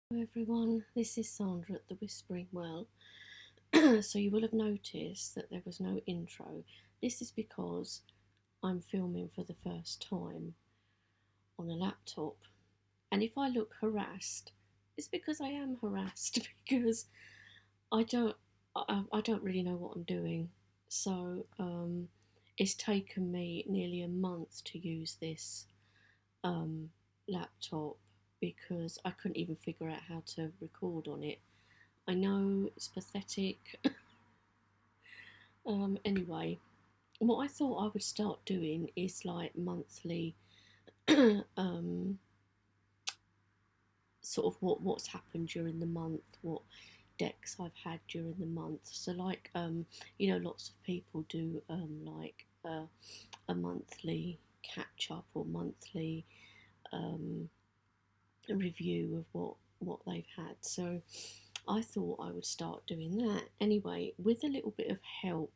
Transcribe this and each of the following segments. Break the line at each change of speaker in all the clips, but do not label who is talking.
Hello everyone, this is Sandra at the Whispering Well. So you will have noticed that there was no intro. This is because I'm filming for the first time on a laptop. And if I look harassed, it's because I am harassed because I don't I don't really know what I'm doing. So it's taken me nearly a month to use this um, laptop because I couldn't even figure out how to record on it. I know it's pathetic. Anyway, what I thought I would start doing is like monthly, um, sort of what's happened during the month, what decks I've had during the month. So like, lots of people do a monthly catch up or monthly um, review of what they've had. So I thought I would start doing that anyway, with a little bit of help.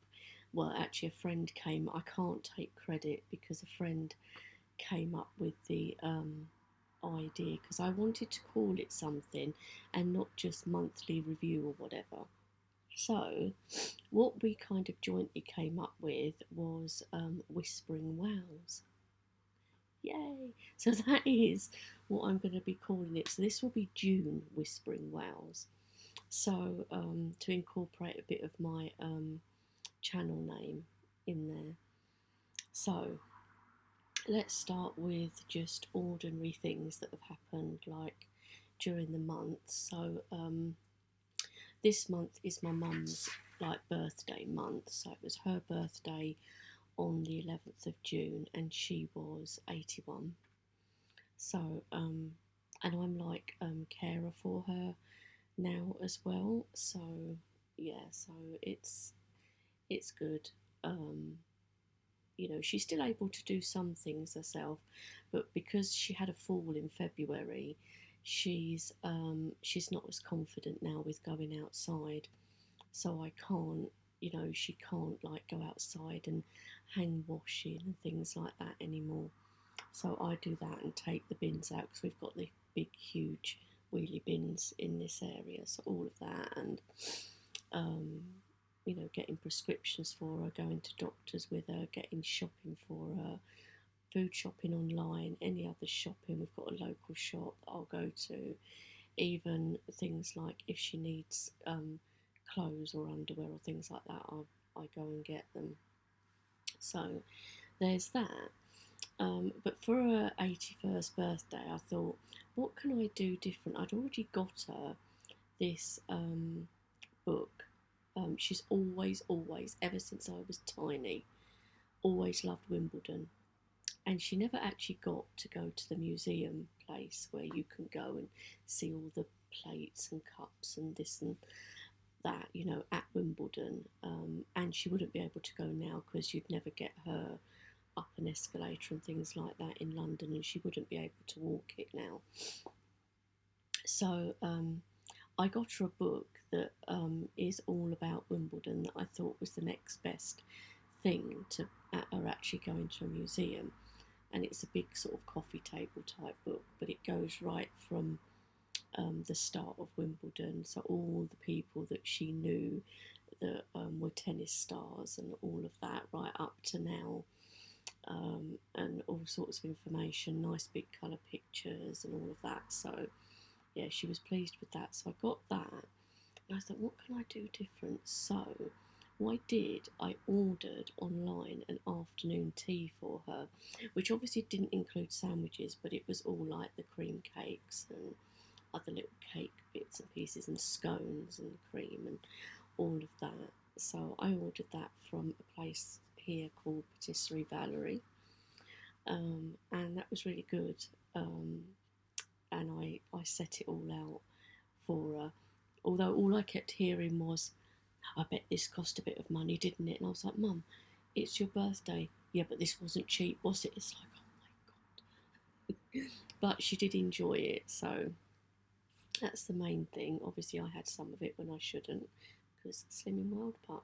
Well, actually, a friend came. I can't take credit because a friend came up with the idea because I wanted to call it something and not just monthly review or whatever. So, what we kind of jointly came up with was Whispering Wells. Yay! So, that is what I'm going to be calling it. So, this will be June Whispering Wells. So, to incorporate a bit of my channel name in there. So, let's start with just ordinary things that have happened like during the month. So, this month is my mum's like birthday month. So, it was her birthday on the 11th of June and she was 81. So, and I'm like carer for her now as well. So, yeah, so it's good. Um, she's still able to do some things herself, but because she had a fall in February, she's not as confident now with going outside. So I can't, she can't like go outside and hang washing and things like that anymore. So I do that and take the bins out because we've got the big, huge wheelie bins in this area. So all of that and um, getting prescriptions for her, going to doctors with her, getting shopping for her, food shopping online, any other shopping. We've got a local shop that I'll go to. Even things like if she needs clothes or underwear or things like that, I go and get them. So there's that. But for her 81st birthday, I thought, what can I do different? I'd already got her this book. She's always, ever since I was tiny, always loved Wimbledon. And she never actually got to go to the museum place where you can go and see all the plates and cups and this and that, at Wimbledon. And she wouldn't be able to go now because you'd never get her up an escalator and things like that in London, and she wouldn't be able to walk it now. So I got her a book that is all about Wimbledon that I thought was the next best thing to her actually going to a museum. And it's a big sort of coffee table type book, but it goes right from the start of Wimbledon. So all the people that she knew that were tennis stars and all of that, right up to now. And all sorts of information, nice big colour pictures and all of that. So yeah, she was pleased with that. So I got that. And I thought, what can I do different? So what I did, I ordered online an afternoon tea for her, which obviously didn't include sandwiches, but it was all like the cream cakes and other little cake bits and pieces and scones and cream and all of that. So I ordered that from a place here called Patisserie Valerie, and that was really good. And I set it all out for her. Although all I kept hearing was, I bet this cost a bit of money, didn't it? And I was like, Mum, it's your birthday. Yeah, but this wasn't cheap, was it? It's like, oh my God. But she did enjoy it, so that's the main thing. Obviously, I had some of it when I shouldn't because Slimming World, but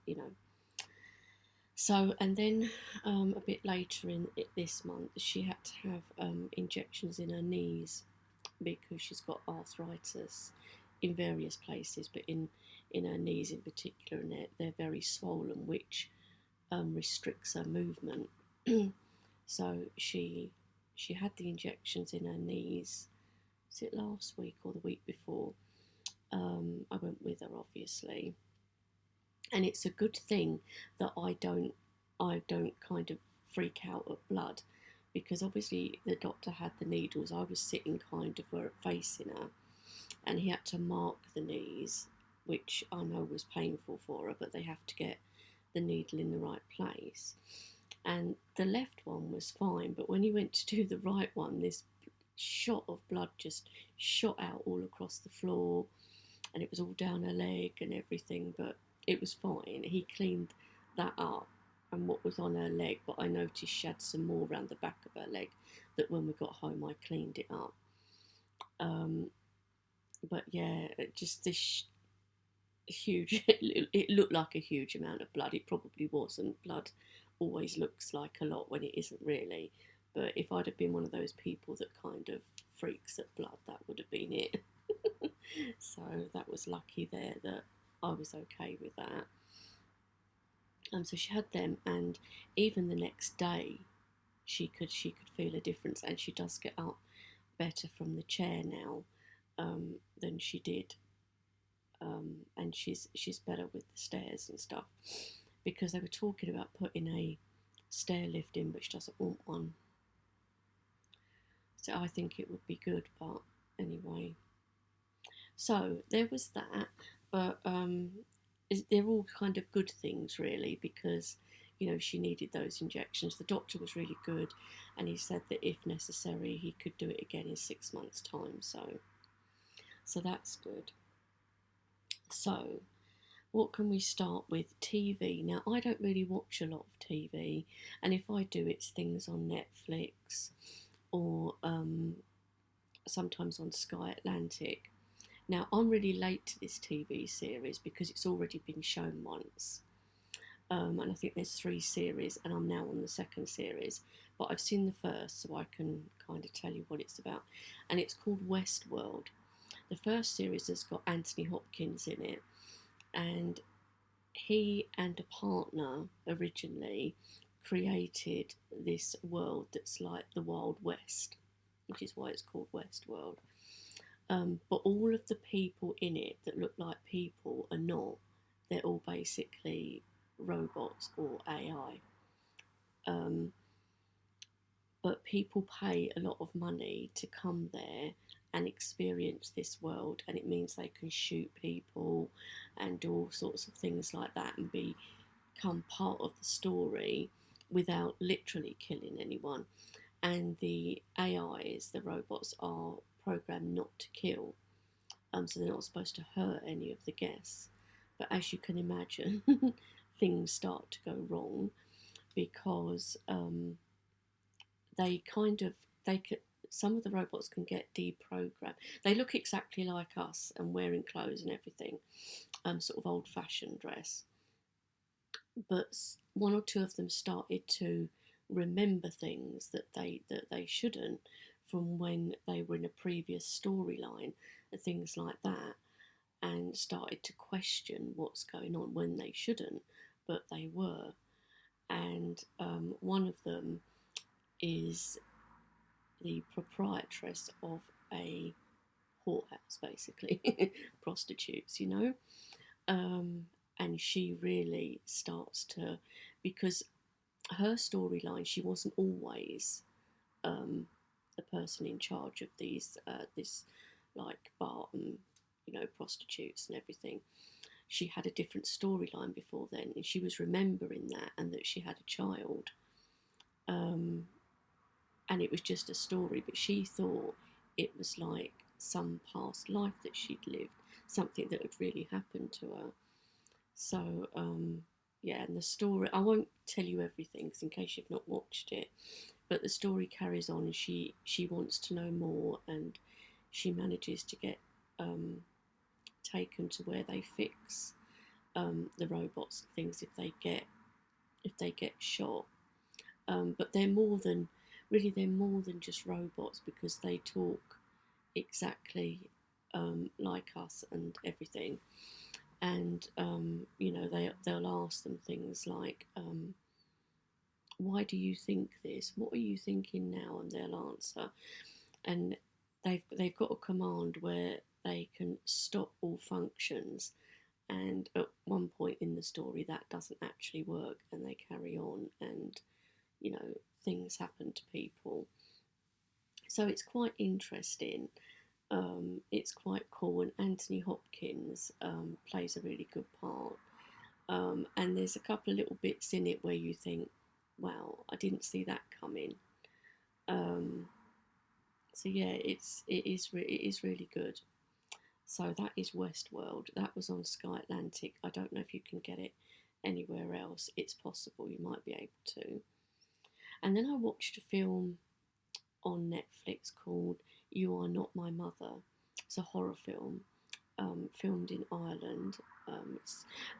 So, and then a bit later in this month, she had to have injections in her knees because she's got arthritis in various places, but in her knees in particular, and they're very swollen, which restricts her movement. So she had the injections in her knees. Was it last week or the week before? I went with her, obviously, and it's a good thing that I don't kind of freak out at blood, because obviously the doctor had the needles. I was sitting kind of facing her, and he had to mark the knees, which I know was painful for her, but they have to get the needle in the right place. And the left one was fine, but when he went to do the right one, this shot of blood just shot out all across the floor, and it was all down her leg and everything, but it was fine. He cleaned that up and what was on her leg, but I noticed she had some more around the back of her leg that when we got home I cleaned it up. But yeah, just this huge, it looked like a huge amount of blood. It probably wasn't. Blood always looks like a lot when it isn't really. But if I'd have been one of those people that kind of freaks at blood, that would have been it. So that was lucky there that I was okay with that. So she had them, and even the next day, she could feel a difference, and she does get up better from the chair now than she did, and she's better with the stairs and stuff, because they were talking about putting a stair lift in, but she doesn't want one. So I think it would be good, but anyway. So there was that, but they're all kind of good things really, because she needed those injections. The doctor was really good, and he said that if necessary he could do it again in 6 months' time. So that's good. So what can we start with? TV. Now, I don't really watch a lot of TV, and if I do, it's things on Netflix or sometimes on Sky Atlantic. Now, I'm really late to this TV series because it's already been shown once. And I think there's 3 series, and I'm now on the 2nd series. But I've seen the first, so I can kind of tell you what it's about. And it's called Westworld. The first series has got Anthony Hopkins in it, and he and a partner originally created this world that's like the Wild West, which is why it's called Westworld. But all of the people in it that look like people are not. They're all basically robots or AI. But people pay a lot of money to come there and experience this world, and it means they can shoot people and do all sorts of things like that and become part of the story without literally killing anyone. And the AIs, the robots, are programmed not to kill, so they're not supposed to hurt any of the guests. But as you can imagine, things start to go wrong, because some of the robots can get deprogrammed. They look exactly like us and wearing clothes and everything, sort of old-fashioned dress. But 1 or 2 of them started to remember things that they shouldn't, from when they were in a previous storyline and things like that, and started to question what's going on when they shouldn't, but they were. And one of them is the proprietress of a whorehouse, basically, prostitutes, and she really starts to, because her storyline, she wasn't always the person in charge of this like bar and prostitutes and everything. She had a different storyline before then, and she was remembering that, and that she had a child, and it was just a story, but she thought it was like some past life that she'd lived, something that had really happened to her. So yeah, and the story, I won't tell you everything, because in case you've not watched it, but the story carries on, and she wants to know more, and she manages to get taken to where they fix the robots and things if they get shot. But they're more than just robots, because they talk exactly like us and everything. And you know, they'll ask them things like, why do you think this? What are you thinking now? And they'll answer. And they've got a command where they can stop all functions. And at one point in the story, that doesn't actually work, and they carry on, and you know, things happen to people. So it's quite interesting. It's quite cool, and Anthony Hopkins plays a really good part. And there's a couple of little bits in it where you think, "Wow, I didn't see that coming." Um, so yeah, it is really good. So that is Westworld. That was on Sky Atlantic. I don't know if you can get it anywhere else. It's possible you might be able to. And then I watched a film on Netflix called You Are Not My Mother. It's a horror film, filmed in Ireland.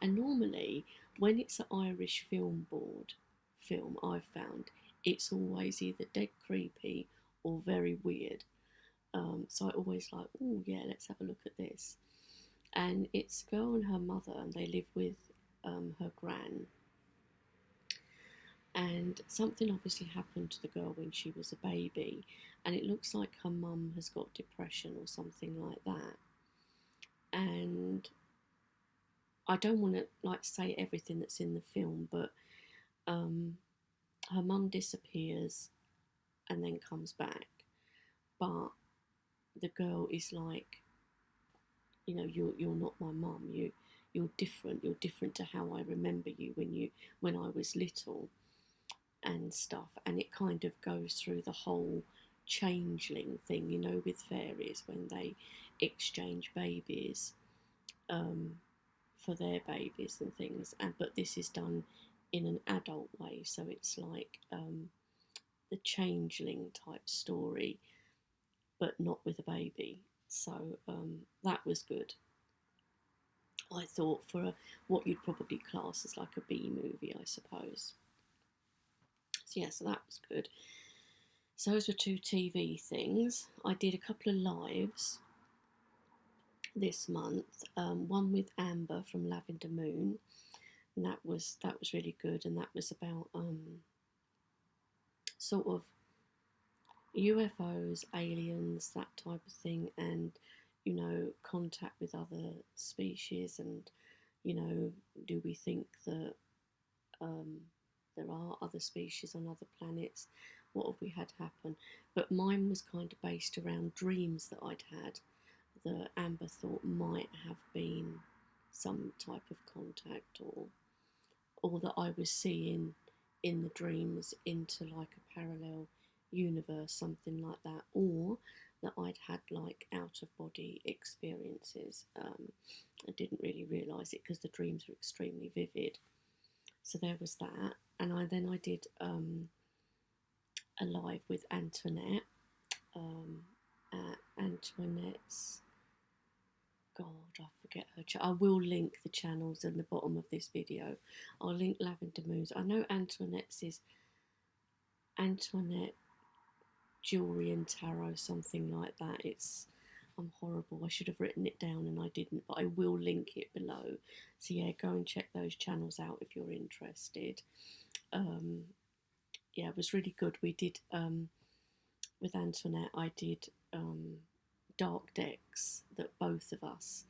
And normally, when it's an Irish film board film, I've found it's always either dead creepy or very weird. So I always like, oh yeah, let's have a look at this. And it's a girl and her mother, and they live with her gran. And something obviously happened to the girl when she was a baby, and it looks like her mum has got depression or something like that. And I don't want to like say everything that's in the film, but her mum disappears and then comes back, but the girl is like, you know, you're not my mum. You're different. You're different to how I remember you when I was little, and stuff. And it kind of goes through the whole changeling thing, you know, with fairies when they exchange babies for their babies and things. And but this is done in an adult way, so it's like the changeling type story, but not with a baby. So that was good. I thought for what you'd probably class as like a B movie, I suppose. So yeah, so that was good. So those were two TV things. I did a couple of lives this month. One with Amber from Lavender Moon, and that was really good. And that was about sort of UFOs, aliens, that type of thing, and you know, contact with other species, and you know, do we think that um, there are other species on other planets? What have we had happen? But mine was kind of based around dreams that I'd had that Amber thought might have been some type of contact, or that I was seeing in the dreams into like a parallel universe, something like that, or that I'd had like out of body experiences. I didn't really realise it because the dreams were extremely vivid. So there was that, and I did a live with Antoinette. Antoinette's, God, I forget her. I will link the channels in the bottom of this video. I'll link Lavender Moon's. I know Antoinette's is Antoinette Jewelry and Tarot, something like that. I'm horrible. I should have written it down and I didn't, but I will link it below. So yeah, go and check those channels out if you're interested. Yeah, it was really good. We did with Antoinette. I did dark decks that both of us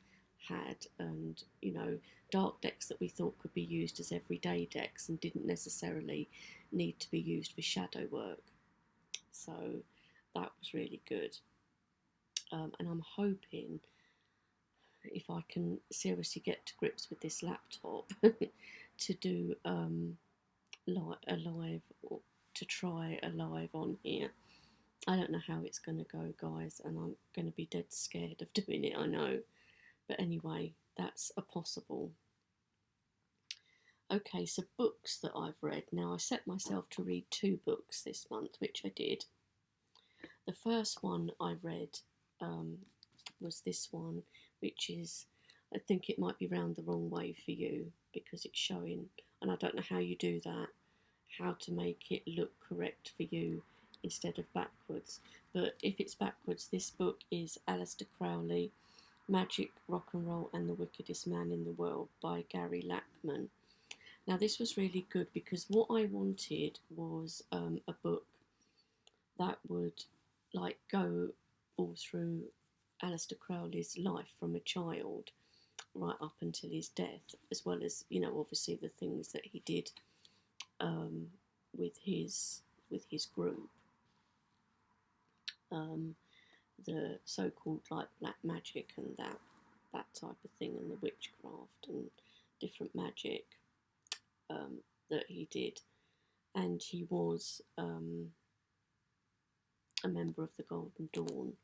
had, and you know, dark decks that we thought could be used as everyday decks and didn't necessarily need to be used for shadow work. So that was really good. And I'm hoping, if I can seriously get to grips with this laptop, to do a live, or to try a live on here. I don't know how it's going to go, guys, and I'm going to be dead scared of doing it, I know. But anyway, that's a possible. Okay, so books that I've read. Now, I set myself to read 2 books this month, which I did. The first one I read was this one, which is, I think it might be round the wrong way for you because it's showing, and I don't know how you do that, how to make it look correct for you instead of backwards. But if it's backwards, this book is Aleister Crowley, Magic, Rock and Roll and the Wickedest Man in the World by Gary Lachman. Now this was really good because what I wanted was a book that would like go all through Aleister Crowley's life from a child right up until his death, as well as, you know, obviously the things that he did with his group, the so-called like black magic and that type of thing, and the witchcraft and different magic that he did. And he was a member of the Golden Dawn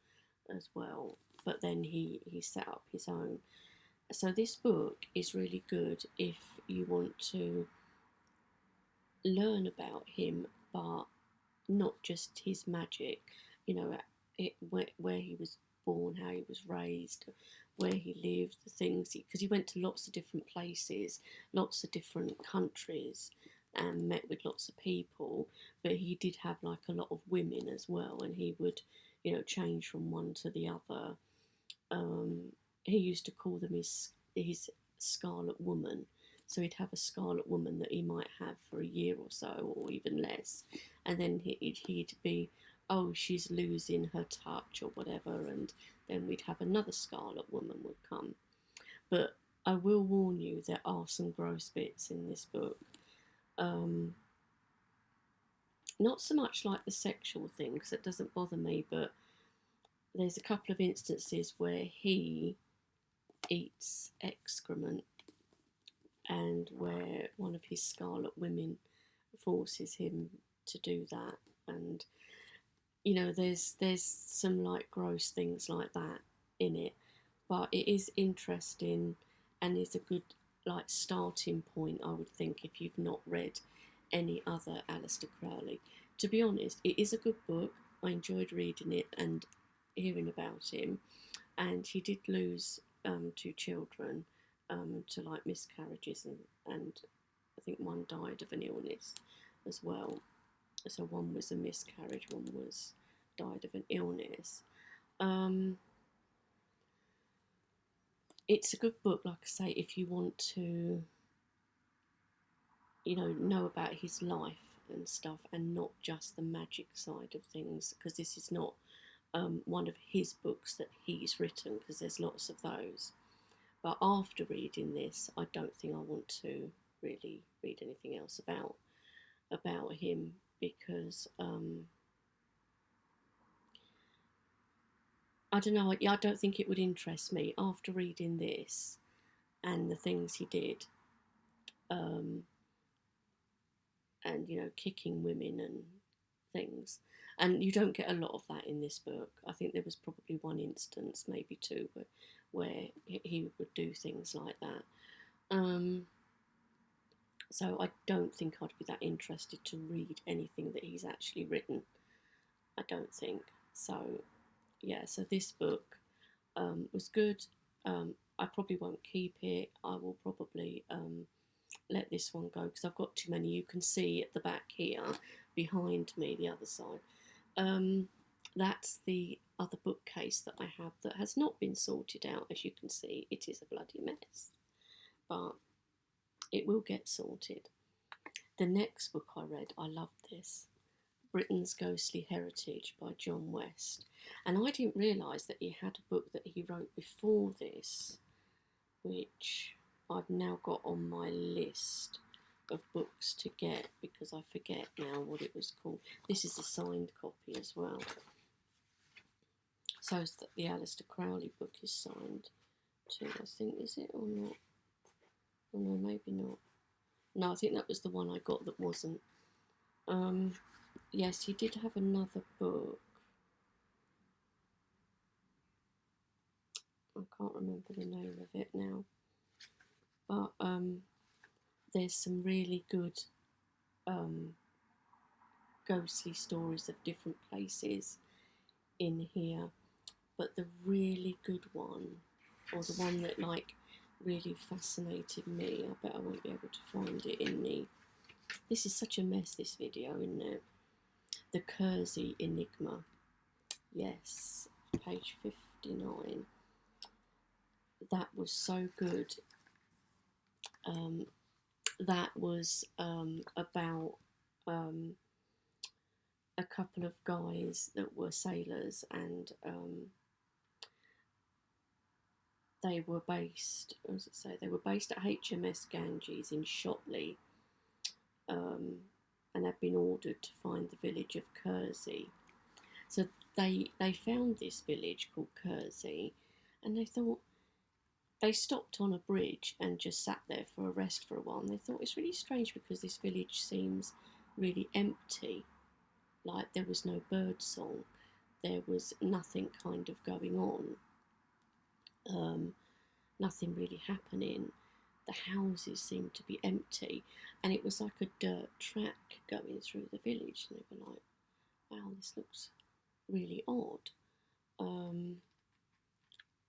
as well, but then he set up his own. So this book is really good if you want to learn about him, but not just his magic, you know, where he was born, how he was raised, where he lived, the things, because he went to lots of different places, lots of different countries, and met with lots of people. But he did have like a lot of women as well, and he would, you know, change from one to the other. He used to call them his Scarlet Woman. So he'd have a Scarlet Woman that he might have for a year or so, or even less, and then he'd be, oh, she's losing her touch or whatever, and then we'd have another Scarlet Woman would come. But I will warn you, there are some gross bits in this book. Not so much like the sexual thing, because it doesn't bother me, but there's a couple of instances where he eats excrement, and where one of his Scarlet Women forces him to do that. And you know, there's some like gross things like that in it, but it is interesting and is a good like starting point, I would think, if you've not read any other Aleister Crowley. To be honest, it is a good book. I enjoyed reading it and hearing about him, and he did lose 2 children to like miscarriages, and I think one died of an illness as well. So one was a miscarriage, one was died of an illness. It's a good book, like I say, if you want to, you know about his life and stuff, and not just the magic side of things, because this is not one of his books that he's written, because there's lots of those. But after reading this, I don't think I want to really read anything else about him, because I don't know. I don't think it would interest me after reading this and the things he did, and you know, kicking women and things. And you don't get a lot of that in this book. I think there was probably one instance, maybe 2, where he would do things like that. So I don't think I'd be that interested to read anything that he's actually written. I don't think. So, yeah, so this book was good. I probably won't keep it. I will probably let this one go, because I've got too many. You can see at the back here, behind me, the other side. That's the other bookcase that I have that has not been sorted out. As you can see, it is a bloody mess, but it will get sorted. The next book I read, I loved this, Britain's Ghostly Heritage by John West. And I didn't realise that he had a book that he wrote before this, which I've now got on my list of books to get, because I forget now what it was called. This is a signed copy as well. So the Aleister Crowley book is signed too, I think. Is it or not? Oh no, maybe not. No, I think that was the one I got that wasn't. Yes, he did have another book. I can't remember the name of it now. But there's some really good ghostly stories of different places in here. But the really good one, or the one that like really fascinated me, I bet I won't be able to find it in the... This is such a mess, this video, isn't it? The Kersey Enigma. Yes, page 59. That was so good. That was about a couple of guys that were sailors, and they were based, what does it say? They were based at HMS Ganges in Shotley, and had been ordered to find the village of Kersey. So they found this village called Kersey, and they thought, they stopped on a bridge and just sat there for a rest for a while. And they thought, it's really strange because this village seems really empty, like there was no bird song, there was nothing kind of going on, nothing really happening. The houses seemed to be empty, and it was like a dirt track going through the village. And they were like, wow, this looks really odd.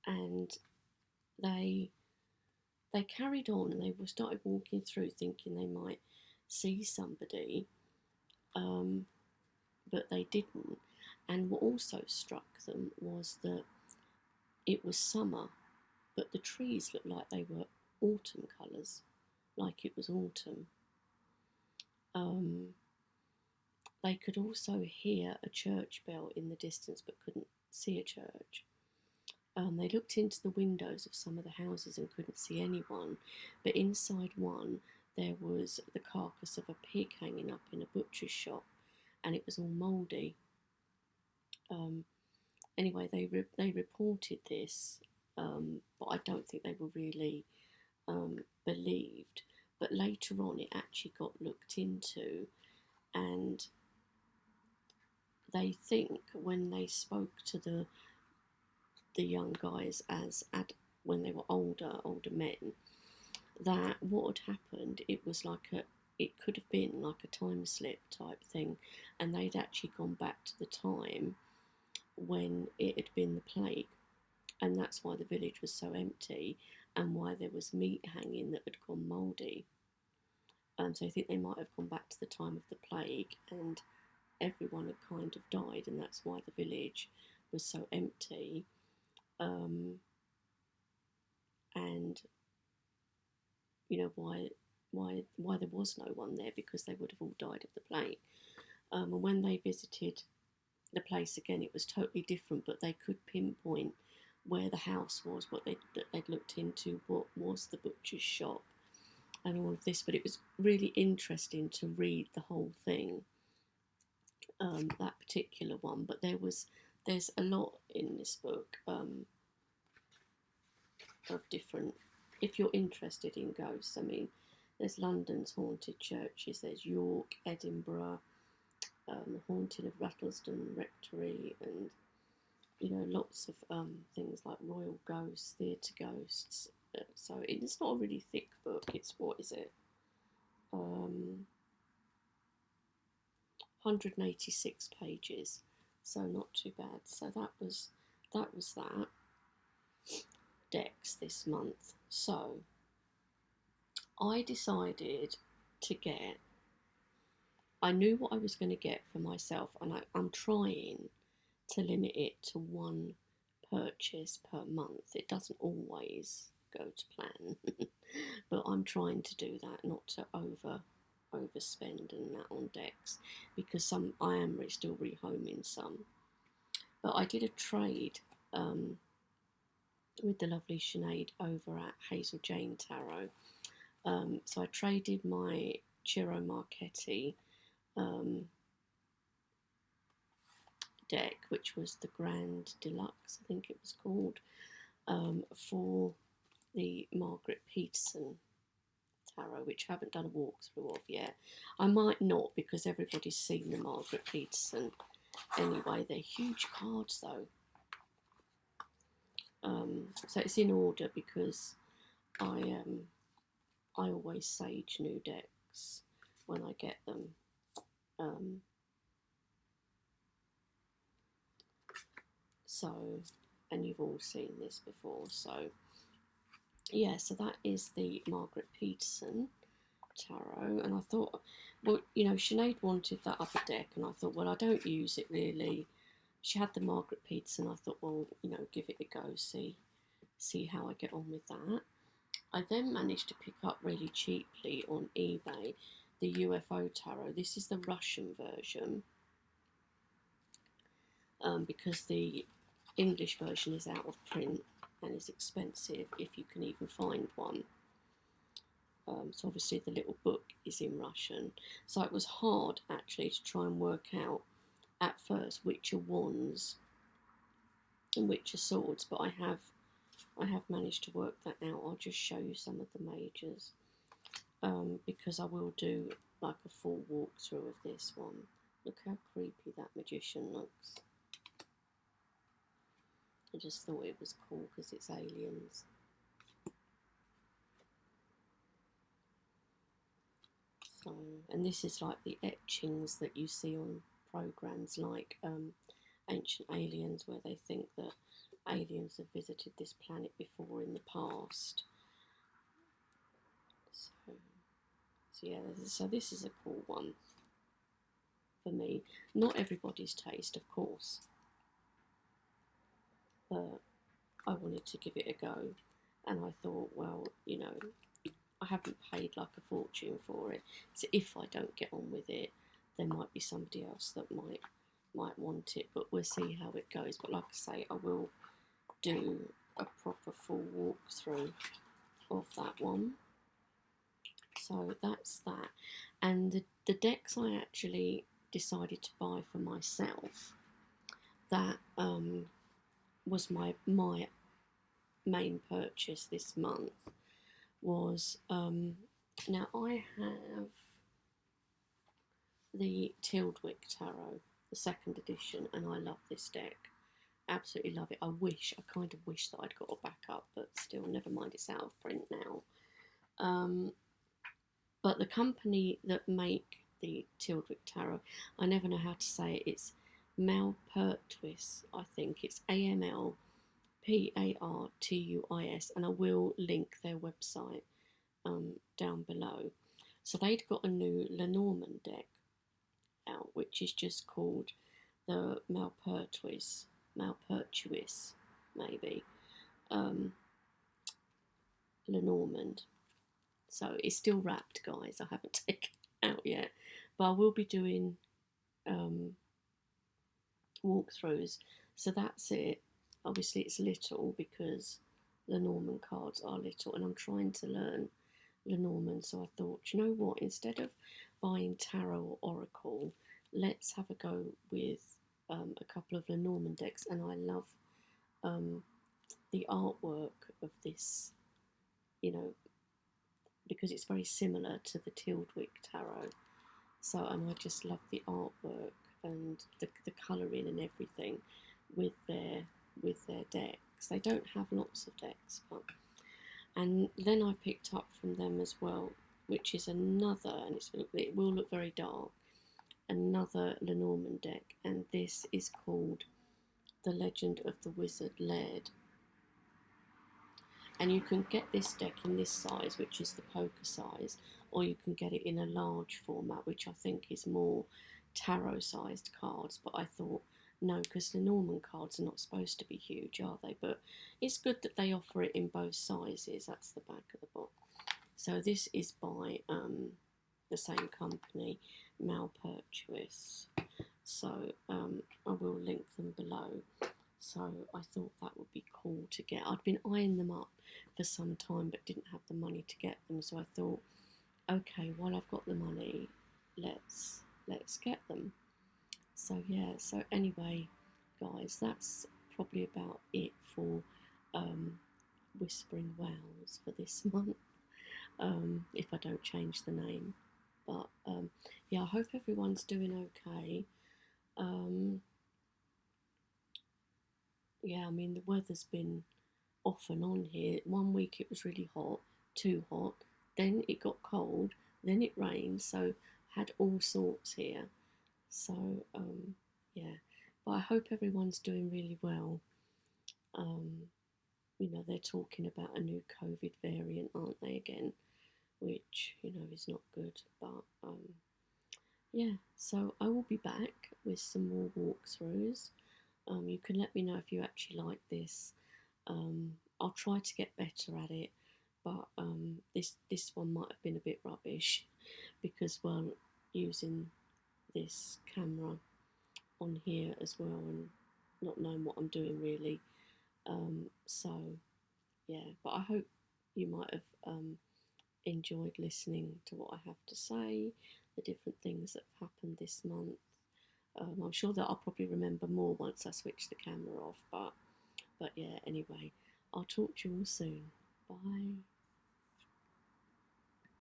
And they carried on, and they started walking through thinking they might see somebody, but they didn't. And what also struck them was that it was summer, but the trees looked like they were autumn colours, like it was autumn. They could also hear a church bell in the distance, but couldn't see a church. They looked into the windows of some of the houses and couldn't see anyone, but inside one there was the carcass of a pig hanging up in a butcher's shop, and it was all mouldy. Anyway, they reported this, but I don't think they were really believed. But later on, it actually got looked into, and they think when they spoke to the young guys when they were older men, that what had happened, it could have been like a time slip type thing, and they'd actually gone back to the time when it had been the plague, and that's why the village was so empty and why there was meat hanging that had gone mouldy. So I think they might have gone back to the time of the plague, and everyone had kind of died, and that's why the village was so empty. And you know why there was no one there, because they would have all died of the plague. And when they visited the place again, it was totally different, but they could pinpoint where the house was, what they'd looked into, what was the butcher's shop, and all of this. But it was really interesting to read the whole thing, that particular one. But there's a lot in this book of different. If you're interested in ghosts, I mean, there's London's haunted churches, there's York, Edinburgh, the haunting of Rattlesden Rectory, and lots of things like royal ghosts, theatre ghosts. So it's not a really thick book. It's, what is it? 186 pages, so not too bad. So that was that. Decks this month. So I decided to get. I knew what I was going to get for myself, and I'm trying to limit it to one purchase per month. It doesn't always go to plan, but I'm trying to do that, not to overspend and that on decks, because I am still rehoming some. But I did a trade with the lovely Sinead over at Hazel Jane Tarot. So I traded my Ciro Marchetti deck, which was the Grand Deluxe, I think it was called, for the Margaret Peterson tarot, which I haven't done a walkthrough of yet. I might not, because everybody's seen the Margaret Peterson anyway. They're huge cards though. So it's in order, because I always sage new decks when I get them. So, and you've all seen this before. So yeah, so that is the Margaret Peterson. tarot, and I thought, well, you know, Sinead wanted that other deck, and I thought, well, I don't use it really. She had the Margaret Peterson. I thought, well, you know, give it a go, see how I get on with that. I then managed to pick up really cheaply on eBay the UFO tarot. This is the Russian version, because the English version is out of print and is expensive if you can even find one. So obviously the little book is in Russian. So it was hard actually to try and work out at first which are wands and which are swords, but I have managed to work that out. I'll just show you some of the majors, because I will do like a full walkthrough of this one. Look how creepy that magician looks. I just thought it was cool because it's aliens. So, and this is like the etchings that you see on programs like Ancient Aliens, where they think that aliens have visited this planet before in the past. So yeah, so this is a cool one for me. Not everybody's taste, of course, but I wanted to give it a go, and I thought, well, you know, I haven't paid like a fortune for it, so if I don't get on with it, there might be somebody else that might want it, but we'll see how it goes. But like I say, I will do a proper full walkthrough of that one. So that's that. And the decks I actually decided to buy for myself, that was my main purchase this month, was now I have the Tildwick Tarot, the second edition, and I love this deck. Absolutely love it. I kind of wish that I'd got a backup, but still, never mind, it's out of print now. But the company that make the Tildwick Tarot, I never know how to say it. It's Maupertuis, I think. It's AMLPARTUIS, and I will link their website down below. So they'd got a new Lenormand deck out, which is just called the Maupertuis, maybe, Lenormand. So it's still wrapped, guys. I haven't taken it out yet, but I will be doing walkthroughs. So that's it. Obviously, it's little because Lenormand cards are little, and I'm trying to learn Lenormand. So I thought, you know what? Instead of buying tarot or oracle, let's have a go with a couple of Lenormand decks. And I love the artwork of this, you know, because it's very similar to the Tildwick Tarot. So, and I just love the artwork and the colouring and everything with their decks. They don't have lots of decks, but, and then I picked up from them as well, which is another, and it will look very dark, another Lenormand deck, and this is called The Legend of the Wizard Laird. And you can get this deck in this size, which is the poker size, or you can get it in a large format, which I think is more tarot-sized cards. But I thought, no, because Lenormand cards are not supposed to be huge, are they? But it's good that they offer it in both sizes. That's the back of the book. So this is by the same company, Maupertuis. So I will link them below. So I thought that would be cool to get. I'd been eyeing them up for some time but didn't have the money to get them. So I thought, okay, while I've got the money, let's get them. So yeah, so anyway, guys, that's probably about it for Whispering Wells for this month, if I don't change the name. But yeah, I hope everyone's doing okay. Yeah, I mean, the weather's been off and on here. 1 week it was really hot, too hot, then it got cold, then it rained, so had all sorts here. So yeah, but I hope everyone's doing really well. You know, they're talking about a new COVID variant, aren't they, again? which is not good. But yeah, so I will be back with some more walkthroughs. You can let me know if you actually like this. I'll try to get better at it, but this one might have been a bit rubbish because, well, using this camera on here as well and not knowing what I'm doing really. So yeah, but I hope you might have enjoyed listening to what I have to say, the different things that have happened this month. I'm sure that I'll probably remember more once I switch the camera off, but yeah, anyway, I'll talk to you all soon. Bye.